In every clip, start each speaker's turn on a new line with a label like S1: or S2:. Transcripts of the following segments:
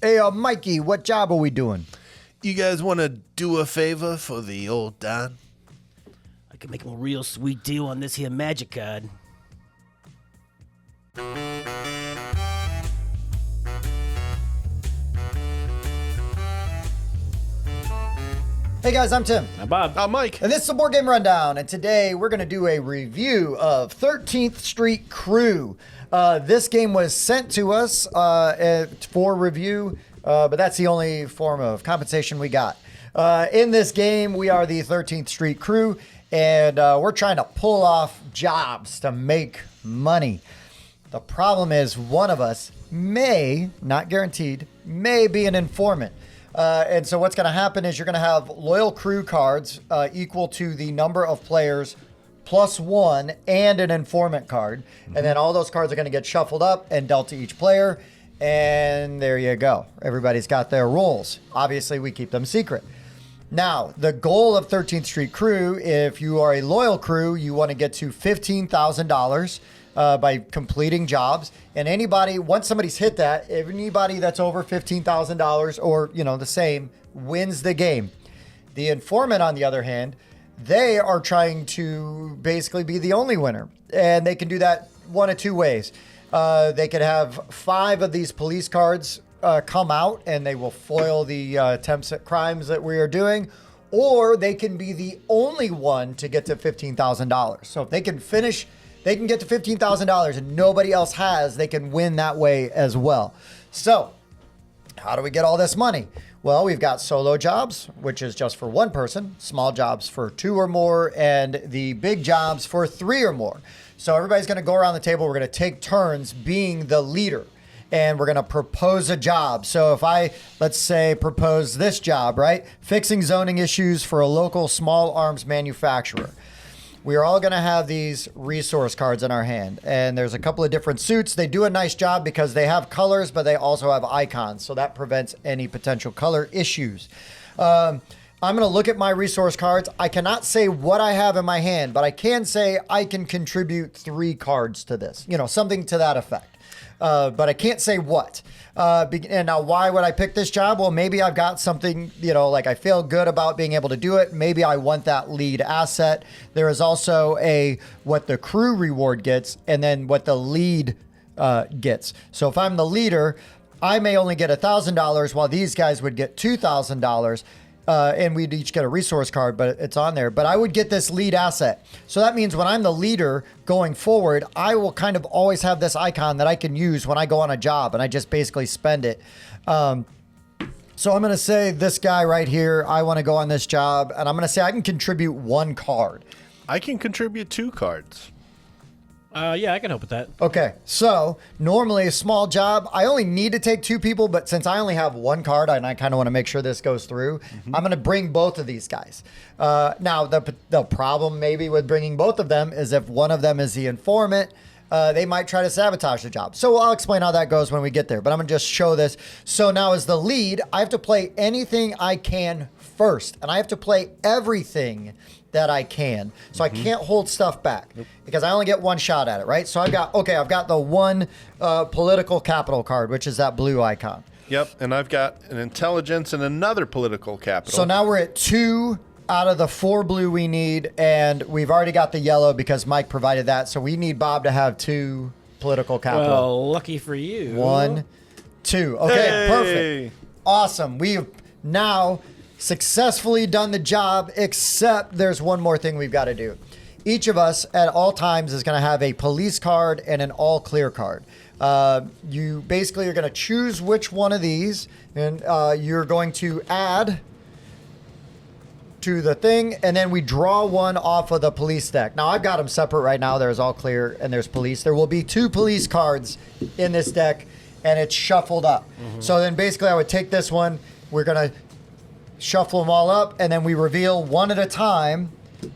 S1: Hey, Mikey, what job are we doing?
S2: You guys want to do a favor for the old Don?
S3: I can make him a real sweet deal on this here magic card.
S1: Hey guys, I'm Tim.
S3: Now, Bob.
S2: I'm Mike.
S1: And this is the Board Game Rundown, and today we're going to do a review of 13th Street Crew. This game was sent to us for review, but that's the only form of compensation we got. In this game, we are the 13th Street Crew, and we're trying to pull off jobs to make money. The problem is one of us may, not guaranteed, may be an informant. And so what's going to happen is you're going to have loyal crew cards equal to the number of players plus one and an informant card. Mm-hmm. And then all those cards are going to get shuffled up and dealt to each player. And there you go. Everybody's got their roles. Obviously, we keep them secret. Now, the goal of 13th Street Crew, if you are a loyal crew, you want to get to $15,000. By completing jobs, and anybody, once somebody's hit that, anybody that's over $15,000 or, the same wins the game. The informant, on the other hand, they are trying to basically be the only winner, and they can do that one of two ways. They could have 5 of these police cards come out, and they will foil the attempts at crimes that we are doing, or they can be the only one to get to $15,000. So if they can finish, they can get to $15,000 and nobody else has, they can win that way as well. So how do we get all this money? Well, we've got solo jobs, which is just for one person, small jobs for 2 or more, and the big jobs for 3 or more. So everybody's going to go around the table. We're going to take turns being the leader, and we're going to propose a job. So if I, let's say, propose this job, right? Fixing zoning issues for a local small arms manufacturer. We are all going to have these resource cards in our hand, and there's a couple of different suits. They do a nice job because they have colors, but they also have icons, so that prevents any potential color issues. I'm going to look at my resource cards. I cannot say what I have in my hand, but I can say I can contribute 3 cards to this, something to that effect. But I can't say what. And now, why would I pick this job? Well, maybe I've got something, like I feel good about being able to do it. Maybe I want that lead asset. There is also what the crew reward gets and then what the lead gets. So if I'm the leader, I may only get $1,000 while these guys would get $2,000. And we'd each get a resource card, but it's on there. But I would get this lead asset. So that means when I'm the leader going forward, I will kind of always have this icon that I can use when I go on a job, and I just basically spend it. So I'm going to say this guy right here, I want to go on this job, and I'm going to say I can contribute 1 card.
S2: I can contribute 2 cards.
S3: Yeah, I can help with that.
S1: Okay, so normally a small job, I only need to take 2 people, but since I only have 1 card and I kind of want to make sure this goes through, I'm going to bring both of these guys. Now, the problem maybe with bringing both of them is if one of them is the informant, they might try to sabotage the job. So I'll explain how that goes when we get there, but I'm going to just show this. So now as the lead, I have to play anything I can first, and I have to play everything that I can. So I can't hold stuff back because I only get 1 shot at it, right? So I've got the 1 political capital card, which is that blue icon.
S2: Yep, and I've got an intelligence and another political capital.
S1: So now we're at 2 out of the 4 blue we need, and we've already got the yellow because Mike provided that. So we need Bob to have 2 political capital.
S3: Well, lucky for you.
S1: 1, 2. Okay,
S2: hey!
S1: Perfect. Awesome. We've now successfully done the job, except there's one more thing we've got to do. Each of us at all times is going to have a police card and an all clear card. You basically are going to choose which one of these, and you're going to add to the thing, and then we draw 1 off of the police deck. Now, I've got them separate right now. There's all clear and there's police. There will be 2 police cards in this deck, and it's shuffled up. So then basically I would take this one. We're going to shuffle them all up, and then we reveal 1 at a time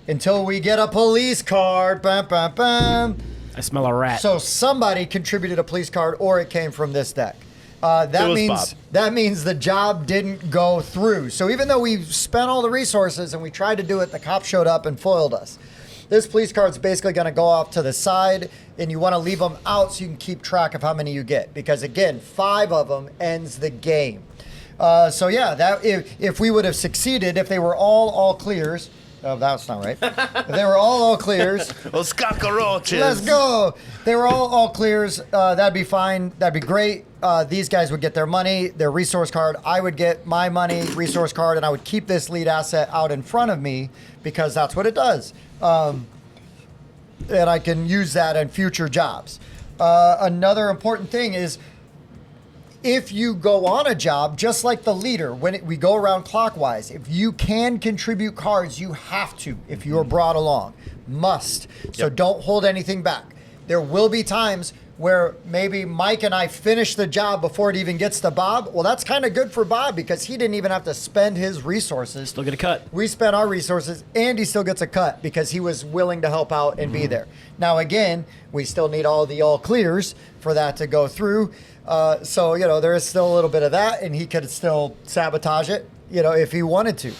S1: until we get a police card. Bam, bam, bam.
S3: I smell a rat.
S1: So somebody contributed a police card, or it came from this deck. That means the job didn't go through. So even though we spent all the resources and we tried to do it, the cop showed up and foiled us. This police card's basically going to go off to the side, and you want to leave them out so you can keep track of how many you get. Because again, 5 of them ends the game. So yeah, that if we would have succeeded, if they were all clears. Oh, that's not right. If they were all clears.
S2: Los cockroaches.
S1: Let's go. They were all clears. That'd be fine. That'd be great. These guys would get their money, their resource card. I would get my money, resource card, and I would keep this lead asset out in front of me because that's what it does. And I can use that in future jobs. Another important thing is if you go on a job, just like the leader, we go around clockwise, if you can contribute cards, you have to, if you are brought along. Must. So don't hold anything back. There will be times where maybe Mike and I finish the job before it even gets to Bob. Well, that's kind of good for Bob because he didn't even have to spend his resources.
S3: Still get a cut.
S1: We spent our resources and he still gets a cut because he was willing to help out and be there. Now, again, we still need all clears for that to go through. So, there is still a little bit of that and he could still sabotage it, if he wanted to.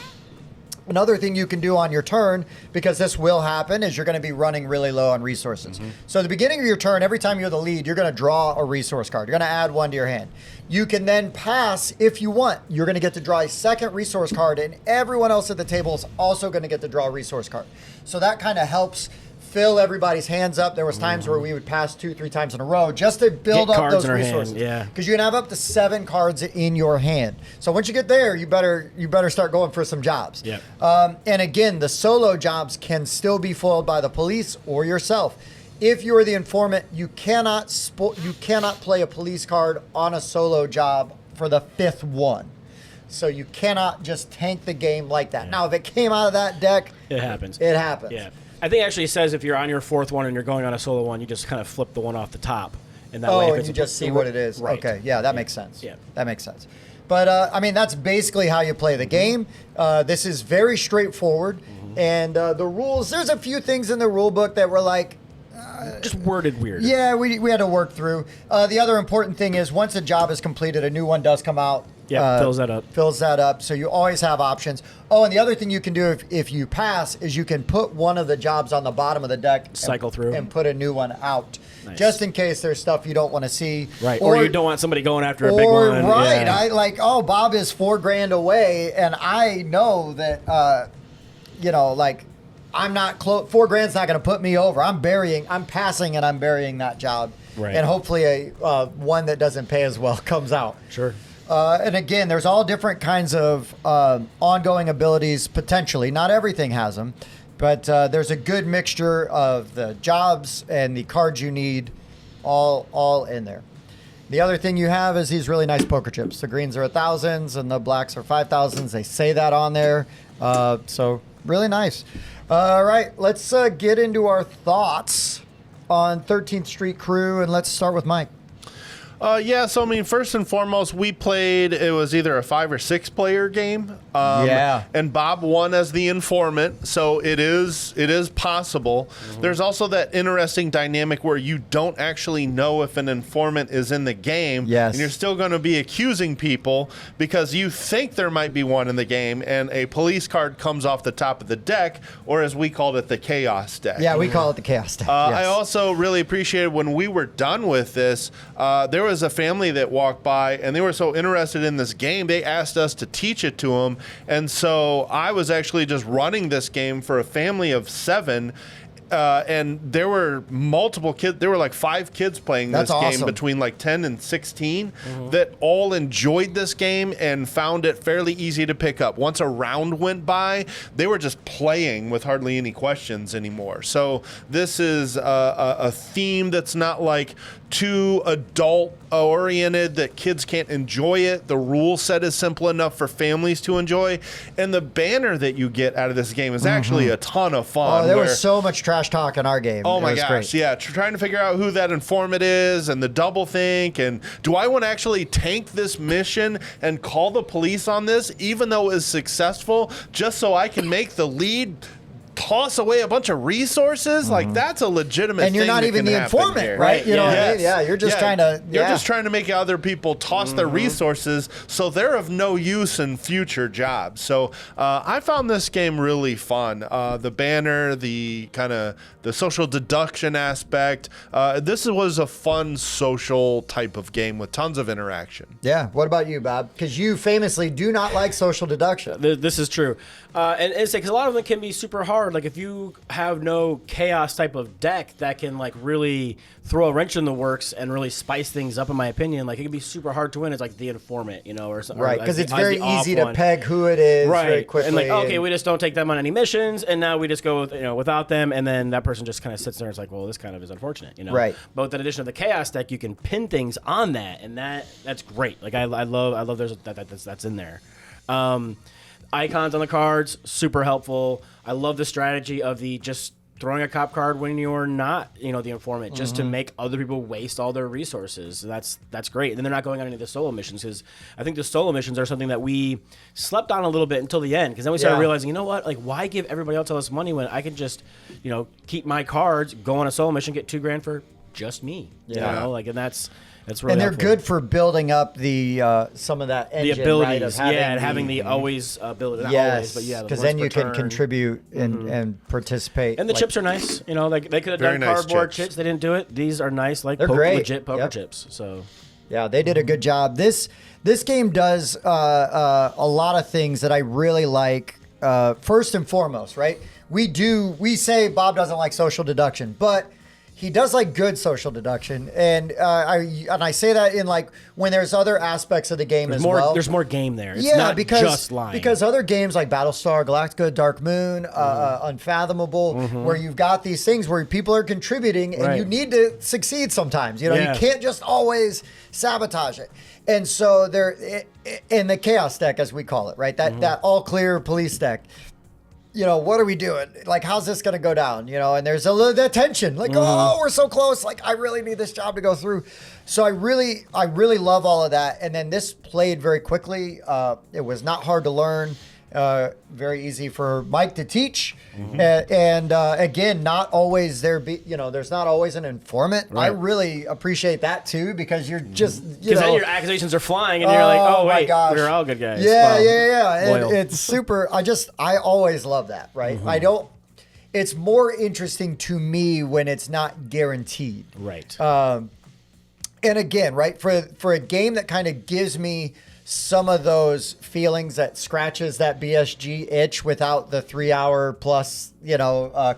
S1: Another thing you can do on your turn, because this will happen, is you're going to be running really low on resources. So at the beginning of your turn, every time you're the lead, you're going to draw a resource card. You're going to add one to your hand. You can then pass if you want. You're going to get to draw a second resource card, and everyone else at the table is also going to get to draw a resource card. So that kind of helps fill everybody's hands up. There was times where we would pass 2-3 times in a row just to build up those resources. Because you can have up to 7 cards in your hand. So once you get there, you better start going for some jobs. And again, the solo jobs can still be foiled by the police or yourself. If you're the informant, you cannot play a police card on a solo job for the 5th one. So you cannot just tank the game like that. Now, if it came out of that deck,
S3: it happens.
S1: It happens.
S3: Yeah. I think it actually says if you're on your 4th one and you're going on a solo one, you just kind of flip the one off the top. And that way, if
S1: and you just see what it is.
S3: Right.
S1: Okay, yeah, that makes sense.
S3: Yeah.
S1: That makes sense. But, that's basically how you play the game. This is very straightforward. And the rules, there's a few things in the rule book that were like,
S3: just worded weird.
S1: yeah, we had to work through. The other important thing is once a job is completed, a new one does come out.
S3: Yeah, fills that up.
S1: Fills that up. So you always have options. Oh, and the other thing you can do if you pass is you can put one of the jobs on the bottom of the deck.
S3: Cycle through.
S1: And put a new one out.
S3: Nice.
S1: Just in case there's stuff you don't want to see.
S3: Right. Or you don't want somebody going after a big one.
S1: Right.
S3: Yeah.
S1: Bob is $4,000 away, and I know that, I'm not close. $4,000's not going to put me over. I'm passing, and I'm burying that job.
S3: Right.
S1: And hopefully one that doesn't pay as well comes out.
S3: Sure.
S1: And again, there's all different kinds of ongoing abilities, potentially. Not everything has them, but there's a good mixture of the jobs and the cards you need all in there. The other thing you have is these really nice poker chips. The greens are 1,000s and the blacks are 5,000s. They say that on there. So really nice. All right, let's get into our thoughts on 13th Street Crew, and let's start with Mike.
S2: So first and foremost, we played, it was either a 5 or 6 player game. And Bob won as the informant, so it is possible. There's also that interesting dynamic where you don't actually know if an informant is in the game.
S1: Yes.
S2: And you're still going to be accusing people because you think there might be one in the game, and a police card comes off the top of the deck, or as we called it, the chaos deck.
S1: Yeah, we call it the chaos deck. Yes.
S2: I also really appreciated when we were done with this, there was a family that walked by and they were so interested in this game, they asked us to teach it to them. And so I was actually just running this game for a family of 7. And there were multiple kids. There were like 5 kids playing this game between like 10 and 16 that all enjoyed this game and found it fairly easy to pick up. Once a round went by, they were just playing with hardly any questions anymore. So this is a theme that's not like too adult oriented that kids can't enjoy it. The rule set is simple enough for families to enjoy. And the banner that you get out of this game is actually a ton of fun.
S1: Oh, there was so much trash talk in our game.
S2: Oh my gosh, great. Yeah. Trying to figure out who that informant is and the double think. And do I want to actually tank this mission and call the police on this, even though it's successful, just so I can make the lead toss away a bunch of resources. Like that's a legitimate
S1: And you're
S2: thing
S1: not
S2: that
S1: even
S2: can
S1: the
S2: happen
S1: informant,
S2: here.
S1: right? You know what I mean?
S2: Yes.
S1: Yeah, you're just trying to.
S2: You're just trying to make other people toss their resources, so they're of no use in future jobs. So I found this game really fun. The banner, the kind of the social deduction aspect. This was a fun social type of game with tons of interaction.
S1: Yeah. What about you, Bob? Because you famously do not like social deduction.
S3: This is true. And it's because a lot of them can be super hard. Like if you have no chaos type of deck that can like really throw a wrench in the works and really spice things up, in my opinion, like it can be super hard to win. It's like the informant, you know, or something.
S1: Right, because it's very easy to peg who it is very quickly.
S3: And like, okay, we just don't take them on any missions, and now we just go with, without them, and then that person just kind of sits there and it's like, well, this kind of is unfortunate, you know. Right. But with the addition of the chaos deck, you can pin things on that, and that's great. Like I love there's that's in there. Icons on the cards, super helpful. I love the strategy of the just throwing a cop card when you're not, the informant, just to make other people waste all their resources. That's great. And then they're not going on any of the solo missions, because I think the solo missions are something that we slept on a little bit until the end, because then we started realizing, you know what, like why give everybody else all this money when I can just, keep my cards, go on a solo mission, get $2,000 for just me.
S1: Yeah.
S3: And that's really
S1: and they're
S3: helpful.
S1: good for building up the some of that engine,
S3: the abilities,
S1: right,
S3: of having the always ability.
S1: Yes,
S3: But
S1: because then you can contribute and participate.
S3: And the chips are nice. Like they could have done
S2: nice
S3: cardboard
S2: chips.
S3: chips. They didn't do it. These are nice, like
S1: They're great.
S3: legit poker chips. So
S1: yeah, they did a good job. This game does a lot of things that I really like. First and foremost, right? We say Bob doesn't like social deduction, but he does like good social deduction, and I say that in like when there's other aspects of the game well.
S3: There's more game there. It's not just lying.
S1: Because other games like Battlestar Galactica, Dark Moon, Unfathomable, where you've got these things where people are contributing, and you need to succeed sometimes. You can't just always sabotage it. And so in the chaos deck, as we call it, right? That all clear police deck. What are we doing? Like, how's this going to go down? And there's a little tension. Like, oh, we're so close. Like, I really need this job to go through. So I really love all of that. And then this played very quickly. It was not hard to learn. Very easy for Mike to teach. And again, not always there's not always an informant. Right. I really appreciate that too, because you're just,
S3: because then your accusations are flying and you're like, oh wait, we're all good guys.
S1: Yeah. And it's super. I always love that. Right. It's more interesting to me when it's not guaranteed.
S3: Right.
S1: And again, right, for a game that kind of gives me some of those feelings, that scratches that BSG itch without the 3 hour plus,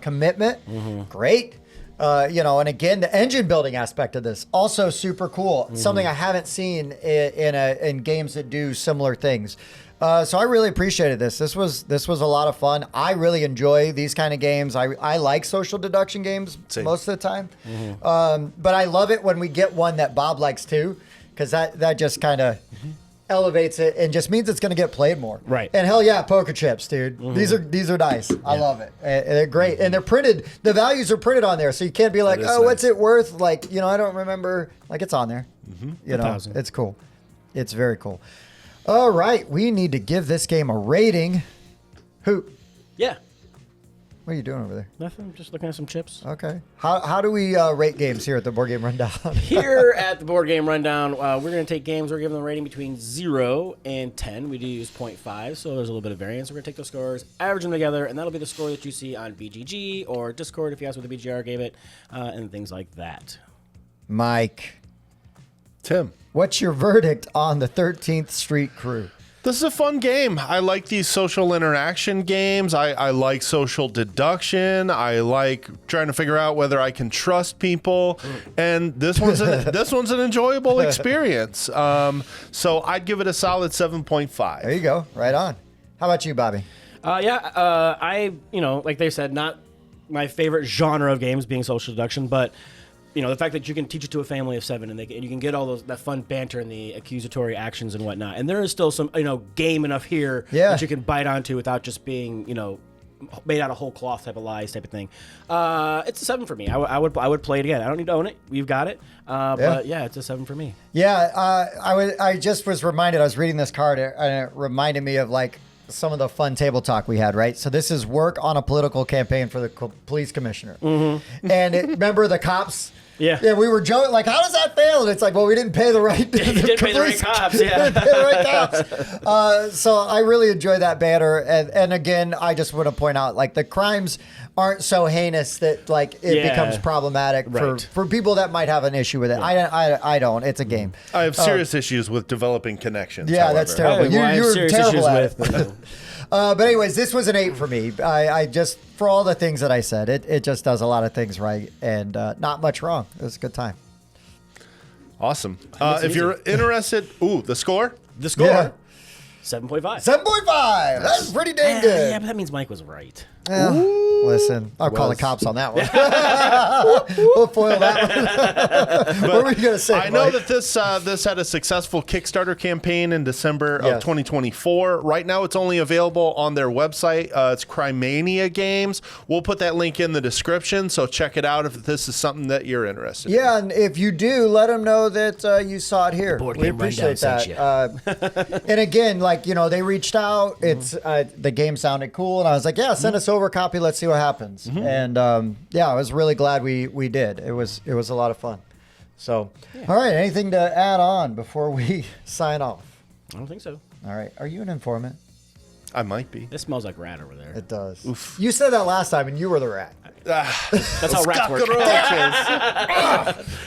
S1: commitment. Great. And again, the engine building aspect of this also super cool. Something I haven't seen in games that do similar things. So I really appreciated this. This was a lot of fun. I really enjoy these kind of games. I like social deduction games most of the time. But I love it when we get one that Bob likes too, because that just kind of elevates it and just means it's going to get played more. Right. And hell yeah, poker chips, dude. These are nice. I love it. And they're great. And they're printed. The values are printed on there, so you can't be like, oh, what's it worth? Like, I don't remember. Like, it's on there. It's cool. It's very cool. All right, we need to give this game a rating. Who?
S3: Yeah.
S1: What are you doing over there?
S3: Nothing. Just looking at some chips.
S1: Okay. How do we rate games here at the Board Game Rundown?
S3: Here at the Board Game Rundown, we're going to take games. We're giving them a rating between 0 and 10. We do use 0.5, so there's a little bit of variance. We're going to take those scores, average them together, and that'll be the score that you see on BGG or Discord if you ask what the BGR gave it, and things like that.
S1: Mike.
S2: Tim.
S1: What's your verdict on the 13th Street Crew?
S2: This is a fun game. I like these social interaction games. I like social deduction. I like trying to figure out whether I can trust people. And this one's an enjoyable experience. So I'd give it a solid 7.5.
S1: There you go. Right on. How about you, Bobby?
S3: Like they said, not my favorite genre of games being social deduction, but the fact that you can teach it to a family of 7 and you can get all that fun banter and the accusatory actions and whatnot. And there is still some, game enough here that you can bite onto without just being, made out of whole cloth type of lies type of thing. It's a 7 for me. I would play it again. I don't need to own it. You've got it. But yeah, it's a 7 for me.
S1: Yeah. I just was reminded, I was reading this card and it reminded me of like some of the fun table talk we had, right? So this is work on a political campaign for the police commissioner. Mm-hmm. And remember the cops? Yeah, we were joking, like, how does that fail? And it's like, well, we didn't pay the right
S3: didn't pay the right cops, yeah.
S1: Didn't pay the right cops. So I really enjoy that banner. And again, I just want to point out, like, the crimes aren't so heinous that, like, it becomes problematic for people that might have an issue with it. Right. I don't. It's a game.
S2: I have serious issues with developing connections.
S1: Yeah,
S2: however.
S1: that's terrible. You're terrible at it. But anyways, this was an 8 for me. I just, for all the things that I said, it just does a lot of things right and not much wrong. It was a good time.
S2: Awesome. If you're interested, the score?
S3: The score. Yeah. 7.5.
S1: 7.5. That's pretty dang good.
S3: Yeah, but that means Mike was right.
S1: Listen, I'll call the cops on that one. We'll foil that one. What were you going to say,
S2: I know that this had a successful Kickstarter campaign in December of 2024. Right now, it's only available on their website. It's Crimania Games. We'll put that link in the description, so check it out if this is something that you're interested in.
S1: Yeah, and if you do, let them know that you saw it here. We appreciate that. And again, like, they reached out. It's the game sounded cool, and I was like, yeah, send us over a copy. Let's see what happens. And I was really glad we did. It was a lot of fun. So, all right, anything to add on before we sign off?
S3: I don't think so.
S1: All right, are you an informant?
S2: I might be.
S3: It smells like rat over there.
S1: It does. Oof. You said that last time, and you were the rat.
S3: That's how rats work.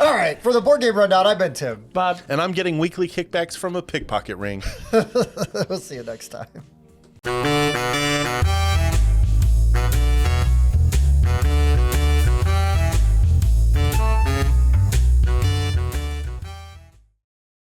S1: All right, for the board game rundown, I've been Tim.
S3: Bob.
S2: And I'm getting weekly kickbacks from a pickpocket ring.
S1: We'll see you next time.